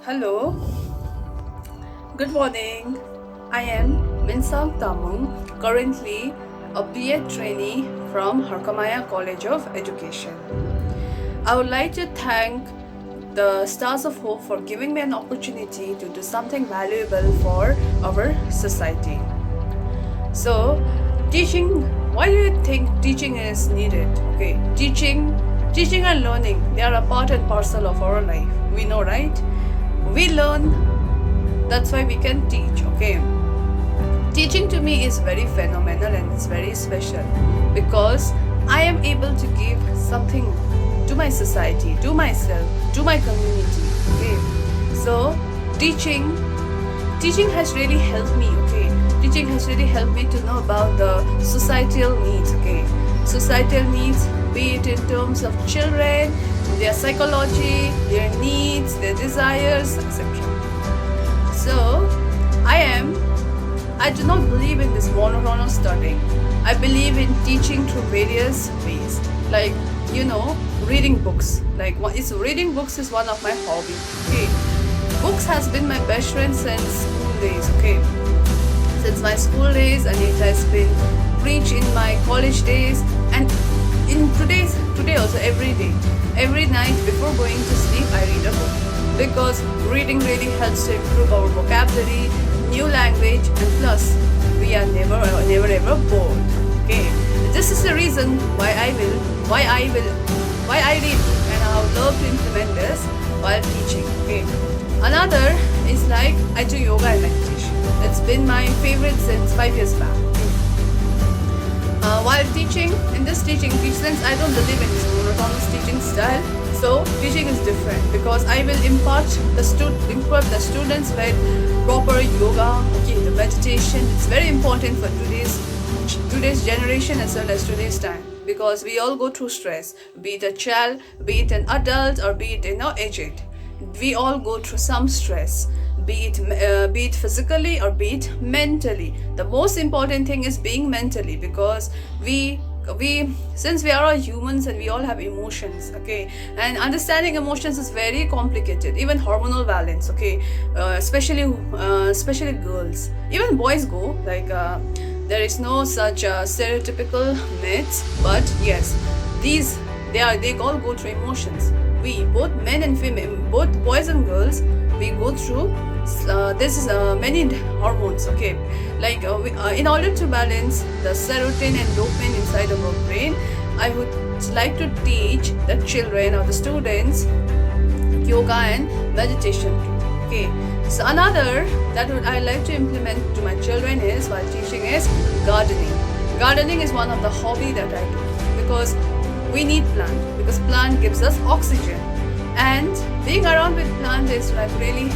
Hello, good morning. I am Minsang Tamung, currently a B.Ed trainee from Harkamaya College of Education. I would like to thank the Stars of Hope for giving me an opportunity to do something valuable for our society. So, teaching, why do you think teaching is needed? Okay, teaching and learning, they are a part and parcel of our life. We know, right? We learn, that's why we can teach. Okay, teaching to me is very phenomenal and it's very special because I am able to give something to my society, to myself, to my community. Okay, so teaching teaching has really helped me. Okay, teaching has really helped me to know about the societal needs. Okay, societal needs, be it in terms of children, their psychology, their needs, their desires, etc. So I do not believe in this monotonous studying. I believe in teaching through various ways, like, reading books. Reading books is one of my hobby. Okay, books has been my best friend since school days. Okay, since my school days, and it has been preached in my college days, and in today also, every night before going to sleep I read a book because reading really helps to improve our vocabulary, new language, and plus we are never ever bored. Okay, this is the reason why I read, and I would love to implement this while teaching. Okay, another is like I do yoga and meditation. It's been my favorite since 5 years back. While teaching, in this teaching, since I don't believe in this monotonous teaching style, so teaching is different because I will impart the students with proper yoga, okay, the meditation. It's very important for today's generation as well as today's time because we all go through stress, be it a child, be it an adult, or be it aged. We all go through some stress, be it physically or be it mentally. The most important thing is being mentally because we since we are all humans and we all have emotions. Okay, and understanding emotions is very complicated, even hormonal balance. Okay, especially girls, even boys go like there is no such stereotypical myths, but yes, they all go through emotions. We, both men and female, both boys and girls, we go through this is many hormones. Okay, like in order to balance the serotonin and dopamine inside of our brain, I would like to teach the children or the students yoga and meditation. Okay, so another that I like to implement to my children is while teaching is gardening. Gardening is one of the hobby that I do because we need plant, because plant gives us oxygen, and being around with plant is like really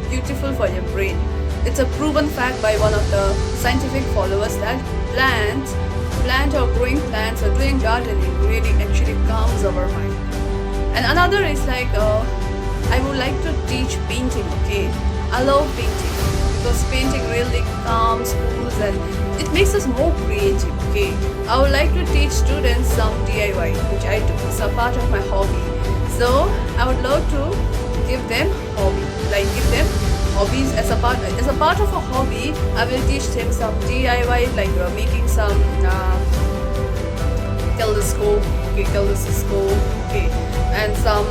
beautiful for your brain. It's a proven fact by one of the scientific followers that plant or growing plants or doing gardening really actually calms our mind. And another is like I would like to teach painting. Okay, I love painting because painting really calms, cools, and it makes us more creative. Okay, I would like to teach students some DIY, which I do. It's a part of my hobby. So I would love to give them hobbies as a part of a hobby. I will teach them some DIY, like making some telescope, okay, and some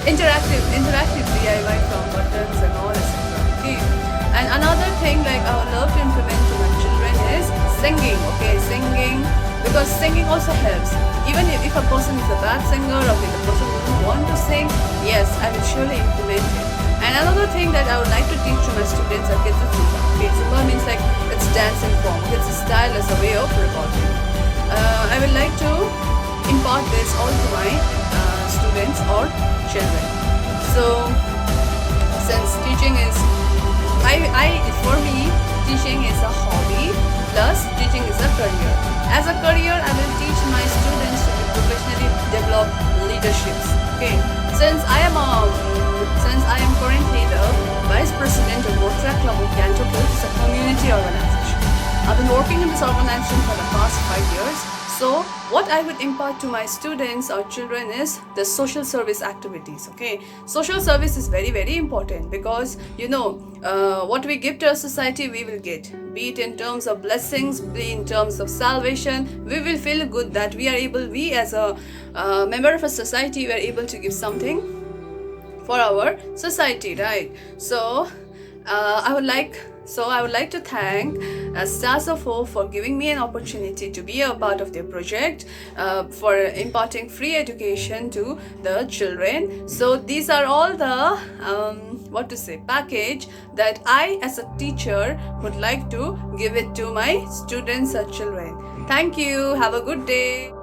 interactive DIY from buttons and all, etc. Okay, and another thing like I would love to implement to my children is singing. Okay, singing, because singing also helps. Even if a person is a bad singer or if a person doesn't want to sing, yes, I will surely implement it. And another thing that I would like to teach to my students are kids Zumba. Okay, Zumba means like it's dancing form. It's a style as a way of recording. I would like to impart this all to my students or children. So since teaching is, for me, teaching is a hobby plus teaching is a career. As a career, I will teach my students to be professionally develop leaderships. Okay, since I am currently the vice president of Motra Club of Gantok, which is a community organization. I've been working in this organization for the past 5 years. So So what I would impart to my students or children is the social service activities. Okay, social service is very, very important, because what we give to our society we will get, be it in terms of blessings, be in terms of salvation. We will feel good that we as a member of a society, we are able to give something for our society, right? So I would like to thank Stars of Hope for giving me an opportunity to be a part of their project, for imparting free education to the children. So these are all the package that I as a teacher would like to give it to my students or children. Thank you. Have a good day.